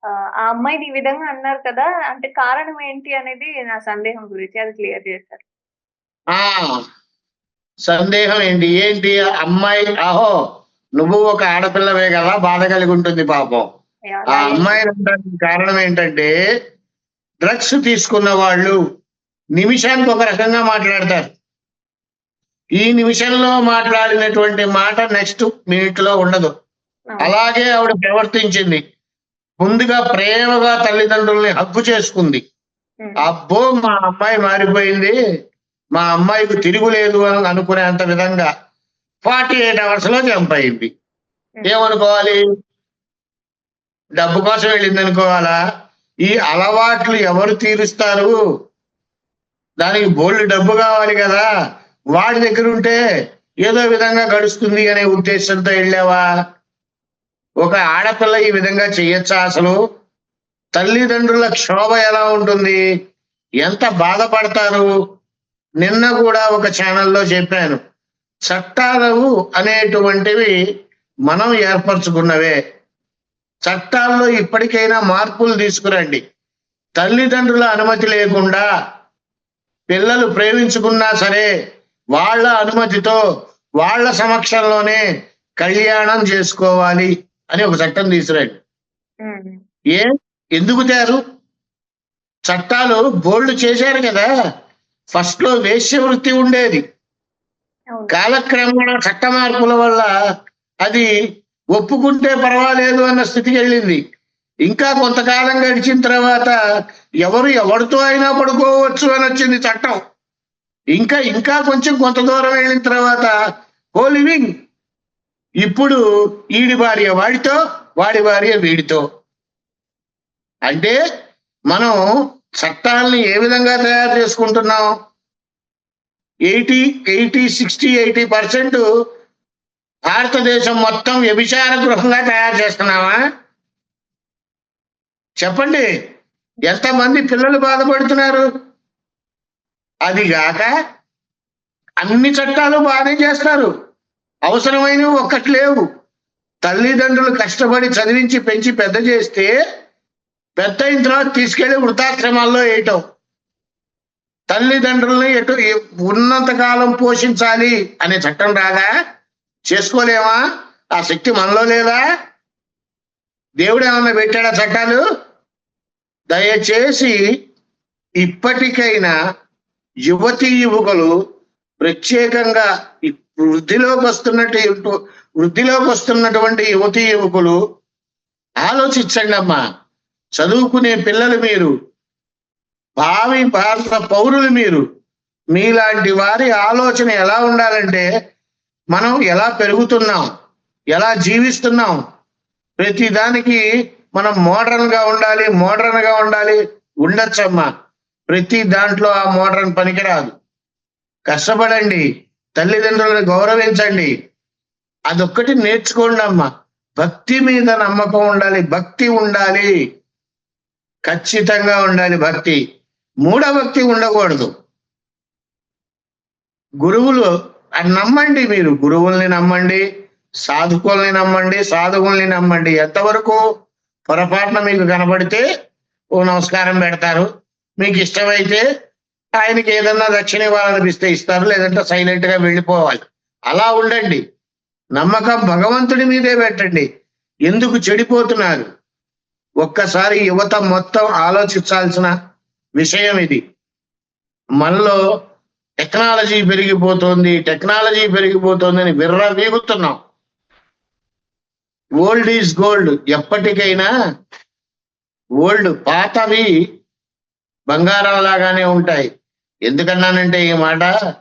ఆ అమ్మాయిని ఈ విధంగా అన్నారు కదా! అంటే కారణం ఏంటి అనేది నా సందేహం గురించి అది క్లియర్ చేశారు. ఆ! సందేహం ఏంటి? ఏంటి అమ్మాయి అహో! నువ్వు ఒక ఆడపిల్లవే గదా! బాధ కలిగుంటుంది పాపం. యాహ్! ఆ ధైర్యం అమ్మాయిని అనడానికి కారణం ఏంటంటే, డ్రగ్స్ తీసుకున్న వాళ్ళు నిమిషానికి ఒక రకంగా మాట్లాడతారు. ఈ నిమిషంలో మాట్లాడినటువంటి మాట నెక్స్ట్ మినిట్‌లో ఉండదు. అవును. అలాగే ఆవిడ ప్రవర్తించింది. ముందుగా ప్రేమగా తల్లిదండ్రుల్ని హగ్గు చేసుకుంది. హ్మ్. అబ్బో! మా అమ్మాయి మారిపోయింది. మా అమ్మాయికి తిరుగులేదు అని అనుకునేంత విధంగా 48 అవర్స్‌లో చంపయింది. హ్మ్. ఏమనుకోవాలి? డబ్బు కోసం వెళ్ళిందనుకోవాలా? ఈ అలవాట్లు ఎవరు తీరుస్తారు? దానికి బోలెడు డబ్బు కావాలి గదా! వాడి దగ్గరుంటే ఏదో విధంగా గడుస్తుంది అనే ఉద్దేశ్యంతో ఎళ్ళావా? ఒక ఆడపిల్ల ఈ విధంగా చెయ్యొచ్చా అసలు? తల్లిదండ్రుల క్షోభ ఎలా ఉంటుంది? ఎంత బాధపడతారు? నిన్న గూడా ఒక ఛానెల్‌లో చెప్పాను. చట్టాలు అనేటువంటివి మనం ఏర్పరచుకున్నవే. చట్టాల్లో ఇప్పటికైనా మార్పులు తీసుకురండి. తల్లిదండ్రుల అనుమతి లేకుండా పిల్లలు ప్రేమించుకున్నా సరే, వాళ్ళ అనుమతితో, వాళ్ళ సమక్షంలోనే కళ్యాణం చేసుకోవాలి అని ఒక చట్టం తీసుకురండి. హ్మ్. ఏ? ఎందుకు తేరు? చట్టాలు బోల్డు చేశారు కదా! ఫస్ట్‌లో వేశ్య వృత్తి ఉండేది. అవును. కాలక్రమేణా చట్ట మార్పుల వల్ల అది ఒప్పుకుంటే పర్వాలేదు అన్న స్థితికెళ్ళింది. ఇంకా కొంతకాలం గడిచిన తర్వాత ఎవరు ఎవరితో అయినా పడుకోవచ్చు అనొచ్చింది చట్టం. ఇంకా కొంచెం కొంత దూరం వెళ్ళిన తర్వాత కో లివింగ్. ఇప్పుడు ఈడి భార్య వాడితో, వాడి భార్య వీడితో. అంటే మనం చట్టాల్ని ఏ విధంగా తయారు చేసుకుంటున్నాం? 80% భారతదేశం మొత్తం వ్యభిచార గృహంగా తయారు చేస్తున్నామా? చెప్పండి. ఎంతమంది పిల్లలు బాధపడుతున్నారు? అది గాక అన్ని చట్టాలు బానే చేస్తారు. అవసరమైనవి ఒక్కటి లేవు. తల్లిదండ్రులు కష్టపడి చదివించి, పెంచి పెద్ద చేస్తే, పెద్దయిన తర్వాత తీసుకెళ్ళి వృద్ధాశ్రమాల్లో ఏయటం. తల్లిదండ్రుల్ని ఉన్నంత కాలం పోషించాలి అనే చట్టం రాదా? చేసుకోలేమా? ఆ శక్తి మనలో లేదా? దేవుడేమన్నా పెట్టాడా చట్టాలు? దయచేసి ఇప్పటికైనా యువతీ-యువకులు ప్రత్యేకంగా వృద్ధిలోకొస్తున్నటువంటి యువతీ-యువకులు ఆలోచించండమ్మా. చదువుకునే పిల్లలు మీరు. భావి భారత పౌరులు మీరు. మీలాంటి వారి ఆలోచన ఎలా ఉండాలంటే, మనం ఎలా పెరుగుతున్నాం? ఎలా జీవిస్తున్నాం? ప్రతి దానికి మనం మోడర్న్‌గా ఉండాలి. ఉండొచ్చమ్మా. ప్రతి దాంట్లో ఆ మోడర్న్ పనికిరాదు. కష్టపడండి. తల్లిదండ్రులను గౌరవించండి. అదొక్కటి నేర్చుకోండమ్మా. భక్తి మీద నమ్మకం ఉండాలి. భక్తి ఉండాలి. ఖచ్చితంగా ఉండాలి భక్తి. మూఢభక్తి ఉండకూడదు. గురువులు నమ్మండి మీరు. గురువుల్ని నమ్మండి, సాధువుల్ని నమ్మండి. ఎంతవరకు పొరపాటున మీకు కనబడితే ఓ నమస్కారం పెడతారు. మీకు ఇష్టమైతే ఆయనకి ఏదన్నా దక్షిణ ఇవ్వాలనిపిస్తే ఇస్తారు. లేదంటే సైలెంట్‌గా వెళ్ళిపోవాలి. అలా ఉండండి. నమ్మకం భగవంతుడి మీదే పెట్టండి. ఎందుకు చెడిపోతున్నారు? ఒక్కసారి యువత మొత్తం ఆలోచించాల్సిన విషయం ఇది. మనలో టెక్నాలజీ పెరిగిపోతోందని విర్రవీగుతున్నాం. Old is gold. ఎప్పటికైనా పాతవి బంగారం లాగానే ఉంటాయి. ఎందుకన్నానంటే ఈ మాట,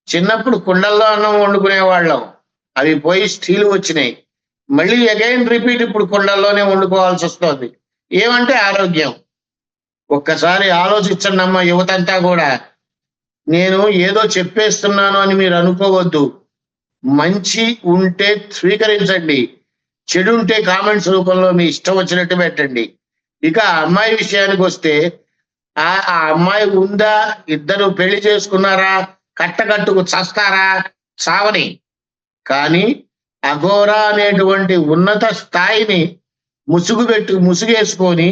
చిన్నప్పుడు కుండల్లో అన్నం వండుకునేవాళ్ళం. అవి పోయి స్టీల్ వచ్చినాయి. మళ్ళీ అగైన్ రిపీట్ ఇప్పుడు కుండల్లోనే వండుకోవాల్సి వస్తోంది. ఏమంటే ఆరోగ్యం. ఒక్కసారి ఆలోచించండమ్మా యువతంతా కూడా. నేను ఏదో చెప్పేస్తున్నాను అని మీరు అనుకోవద్దు. మంచి ఉంటే స్వీకరించండి. చెడు ఉంటే కామెంట్స్ రూపంలో మీ ఇష్టం వచ్చినట్టు పెట్టండి. ఇక ఆ అమ్మాయి విషయానికి వస్తే, ఆ అమ్మాయి ఉందా? ఇద్దరు పెళ్లి చేసుకున్నారా? కట్టకట్టుకు చస్తారా? చావని. కానీ అఘోరా అనేటువంటి ఉన్నత స్థాయిని ముసుగేసుకొని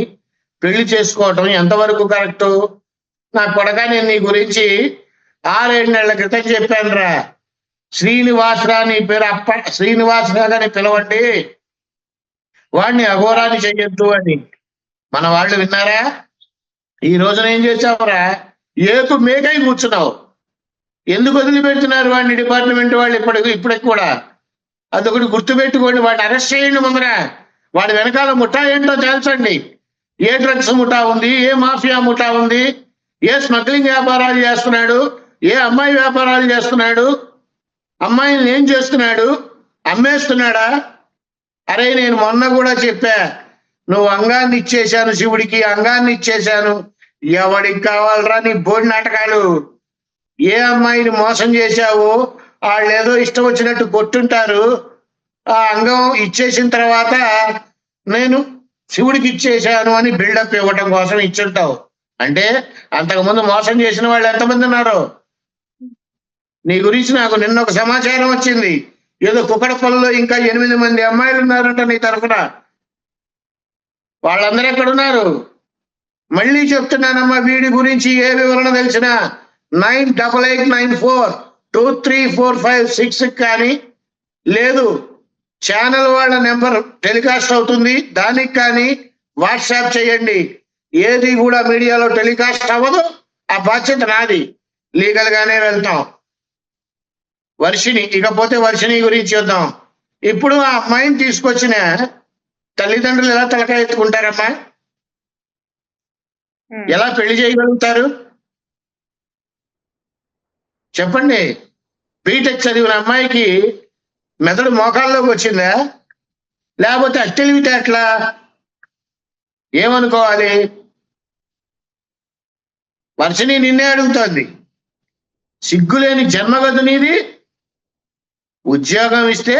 పెళ్లి చేసుకోవటం ఎంతవరకు కరెక్ట్? నా కొడక, నేను నీ గురించి 6-7 నెలల క్రితం చెప్పానురా. శ్రీనివాసరా, నీ పేరు శ్రీనివాసరాగానే పిలవండి, వాడిని అఘోరాన్ని చెయ్యొద్దు అని. మన వాళ్ళు విన్నారా? ఈ రోజున ఏం చేసావురా? ఏకు మేకై కూర్చున్నావు. ఎందుకు వదిలిపెడుతున్నారు వాడిని డిపార్ట్మెంట్ వాళ్ళు? ఇప్పటికి కూడా అదొకటి గుర్తుపెట్టుకోండి. వాడిని అరెస్ట్ చేయండి ముందర. వాడి వెనకాల ముఠా ఏంటో తెలుసండి. ఏ డ్రగ్స్ ముఠా ఉంది, ఏ మాఫియా ముఠా ఉంది, ఏ స్మగ్లింగ్ వ్యాపారాలు చేస్తున్నాడు, ఏ అమ్మాయి వ్యాపారాలు చేస్తున్నాడు, అమ్మాయిని ఏం చేస్తున్నాడు, అమ్మేస్తున్నాడా? అరే, నేను మొన్న కూడా చెప్పా, నువ్వు అంగాన్ని ఇచ్చేశాను శివుడికి, అంగాన్ని ఇచ్చేశాను. ఎవడికి కావాలరా నీ బోడి నాటకాలు? ఏ అమ్మాయిని మోసం చేశావో వాళ్ళు ఏదో ఇష్టం వచ్చినట్టు కొట్టుంటారు. ఆ అంగం ఇచ్చేసిన తర్వాత నేను శివుడికి ఇచ్చేశాను అని బిల్డప్ ఇవ్వటం కోసం ఇచ్చుంటావు. అంటే అంతకుముందు మోసం చేసిన వాళ్ళు ఎంతమంది ఉన్నారు? నీ గురించి నాకు నిన్న ఒక సమాచారం వచ్చింది. ఏదో కుక్కడపల్లిలో ఇంకా 8 మంది అమ్మాయిలు ఉన్నారంట నీ తరఫున. వాళ్ళందరూ ఎక్కడున్నారు? మళ్ళీ చెప్తున్నానమ్మా, వీడి గురించి ఏ వివరణ తెలిసినా 9889423456 కానీ లేదు, ఛానల్ వాళ్ళ నెంబర్ టెలికాస్ట్ అవుతుంది, దానికి కానీ వాట్సాప్ చేయండి. ఏది కూడా మీడియాలో టెలికాస్ట్ అవ్వదు, ఆ బాధ్యత నాది. లీగల్ గానే వెళ్తాం. ఇకపోతే వర్షిణి గురించి చూద్దాం. ఇప్పుడు ఆ అమ్మాయిని తీసుకొచ్చిన తల్లిదండ్రులు ఎలా తలకాయ ఎత్తుకుంటారమ్మా? ఎలా పెళ్లి చేయగలుగుతారు చెప్పండి? బీటెక్ చదివిన అమ్మాయికి మెదడు మోకాల్లోకి వచ్చిందా? లేకపోతే అట్టెలివితే అట్లా ఏమనుకోవాలి? వర్షిణి నిన్నే అడుగుతోంది. సిగ్గులేని జన్మగదు నీది. ఉద్యోగం ఇస్తే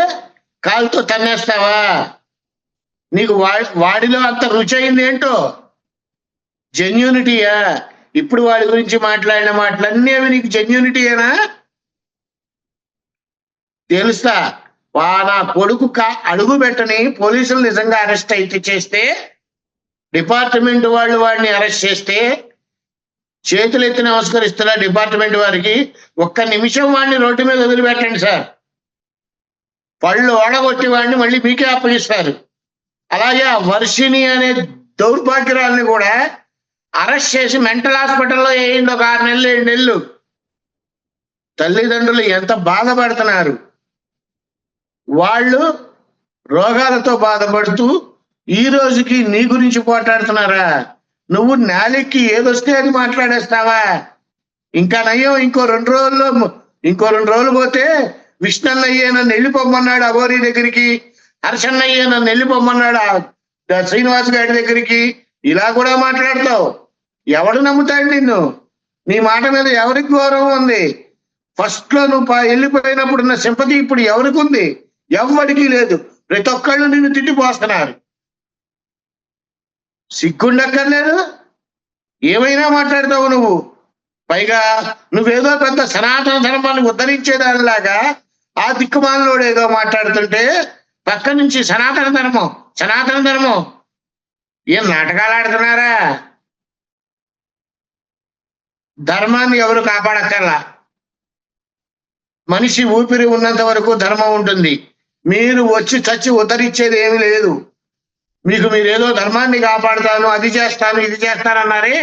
కాలుతో తన్నేస్తావా? నీకు వాడిలో అంత రుచి అయింది ఏంటో? జెన్యూనిటీయా? ఇప్పుడు వాడి గురించి మాట్లాడిన మాటలన్నీ అవి నీకు జెన్యూనిటీయేనా? తెలుస్తా. నా కొడుకు అడుగు పెట్టని పోలీసులు నిజంగా అరెస్ట్ అయితే చేస్తే, డిపార్ట్మెంట్ వాళ్ళు వాడిని అరెస్ట్ చేస్తే చేతులు ఎత్తి నమస్కరిస్తున్నా డిపార్ట్మెంట్ వారికి. ఒక్క నిమిషం వాడిని రోడ్డు మీద వదిలిపెట్టండి సార్. పళ్ళు ఓడగొట్టి వాడిని మళ్ళీ మీకే అప్పగిస్తారు. అలాగే ఆ వర్షిణి అనే దౌర్భాగ్యరాల్ని కూడా అరెస్ట్ చేసి మెంటల్ హాస్పిటల్లో వేయండి ఒక 6 నెలలు 7 నెలలు. తల్లిదండ్రులు ఎంత బాధపడుతున్నారు. వాళ్ళు రోగాలతో బాధపడుతూ ఈ రోజుకి నీ గురించి పోట్లాడుతున్నారా? నువ్వు నాలికి ఏదొస్తే అది మాట్లాడేస్తావా? ఇంకా నయ్యం, ఇంకో 2 రోజులు పోతే విష్ణన్నయ్యే నన్ను వెళ్ళిపోమన్నాడు అఘోరీ దగ్గరికి, హర్షన్నయ్యే నన్ను వెళ్ళిపోమన్నాడు శ్రీనివాస్ గారి దగ్గరికి. ఇలా కూడా మాట్లాడతావు. ఎవడు నమ్ముతాడు నిన్ను? నీ మాట మీద ఎవరికి గౌరవం ఉంది? ఫస్ట్ లో నువ్వు వెళ్ళిపోయినప్పుడు ఉన్న సింపతి ఇప్పుడు ఎవరికి ఉంది? ఎవరికి లేదు. ప్రతి ఒక్కళ్ళు నిన్ను తిట్టిపోస్తున్నారు. సిగ్గుండక్కర్లేదు. ఏమైనా మాట్లాడతావు నువ్వు. పైగా నువ్వేదో పెద్ద సనాతన ధర్మాన్ని ఉద్ధరించేదానిలాగా ఆ దిక్కుమాలలోడు ఏదో మాట్లాడుతుంటే పక్క నుంచి సనాతన ధర్మం ఏం నాటకాలు ఆడుతున్నారా? ధర్మాన్ని ఎవరు కాపాడక్కర్లా. మనిషి ఊపిరి ఉన్నంత వరకు ధర్మం ఉంటుంది. మీరు వచ్చి చచ్చి ఉద్ధరించేది ఏమీ లేదు. మీరేదో ధర్మాన్ని కాపాడుతాను, అది చేస్తాను, ఇది చేస్తానన్నారే,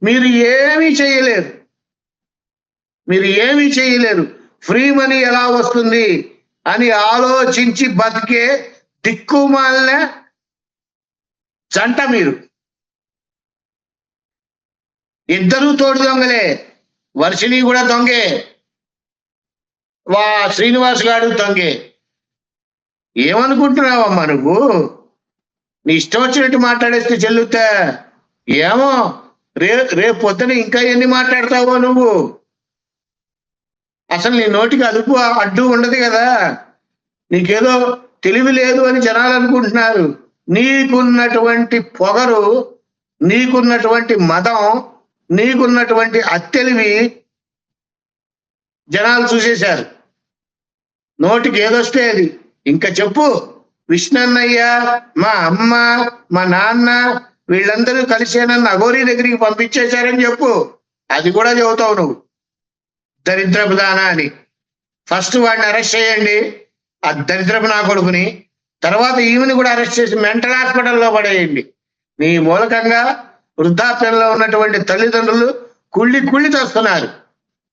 మీరు ఏమీ చేయలేరు. ఫ్రీ మనీ ఎలా వస్తుంది అని ఆలోచించి బతికే దిక్కుమాలిన జంట మీరు. ఇద్దరూ తోడు దొంగలే. వర్షిణి కూడా దొంగే, శ్రీనివాస్ గారు దొంగే. ఏమనుకుంటున్నావమ్మా నువ్వు? నీ ఇష్టం వచ్చినట్టు మాట్లాడేస్తే చెల్లుతా? ఏమో రేపు పొద్దున ఇంకా ఎన్ని మాట్లాడతావో నువ్వు. అసలు నీ నోటికి అడ్డు ఉండదు కదా. నీకేదో తెలివి లేదు అని జనాలు అనుకుంటున్నారు. నీకున్నటువంటి పొగరు, నీకున్నటువంటి మదం, నీకున్నటువంటి అత్తెలివి జనాలు చూసేశారు. నోటికి ఏదొస్తే అది. ఇంకా చెప్పు, విష్ణన్నయ్య, మా అమ్మ, మా నాన్న వీళ్ళందరూ కలిసి నన్ను అఘోరీ దగ్గరికి పంపించేశారని చెప్పు. అది కూడా చెబుతావు నువ్వు, దరిద్రపు దాన అని. ఫస్ట్ వాడిని అరెస్ట్ చేయండి, ఆ దరిద్రపు నా కొడుకుని. తర్వాత ఈమెని కూడా అరెస్ట్ చేసి మెంటల్ హాస్పిటల్లో పడేయండి. నీ మూలకంగా వృద్ధాప్యంలో ఉన్నటువంటి తల్లిదండ్రులు కుళ్ళి చేస్తున్నారు.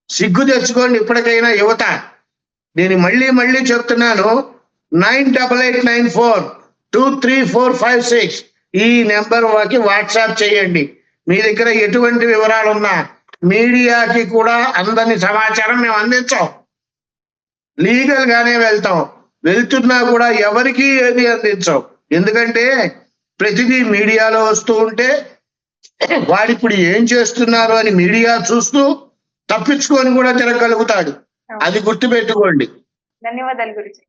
సిగ్గు తెచ్చుకోండి ఇప్పటికైనా యువత. నేను మళ్ళీ చెప్తున్నాను, 9894234556 ఈ నెంబర్ వాకి వాట్సాప్ చేయండి. మీ దగ్గర ఎటువంటి వివరాలు ఉన్నా మీడియాకి కూడా అందని సమాచారం మేము అందించాం. లీగల్ గానే వెళ్తాం. వెళ్తున్నా కూడా ఎవరికి ఏది అందించాం. ఎందుకంటే ప్రతిదీ మీడియాలో వస్తూ ఉంటే వాడిప్పుడు ఏం చేస్తున్నారు అని మీడియా చూస్తూ తప్పించుకొని కూడా తిరగలుగుతాడు. అది గుర్తుపెట్టుకోండి. ధన్యవాదాలు గురుజీ.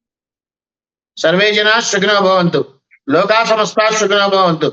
సర్వే జనా సుఖినో భవంతు, లోకా సమస్తా సుఖినో భవంతు.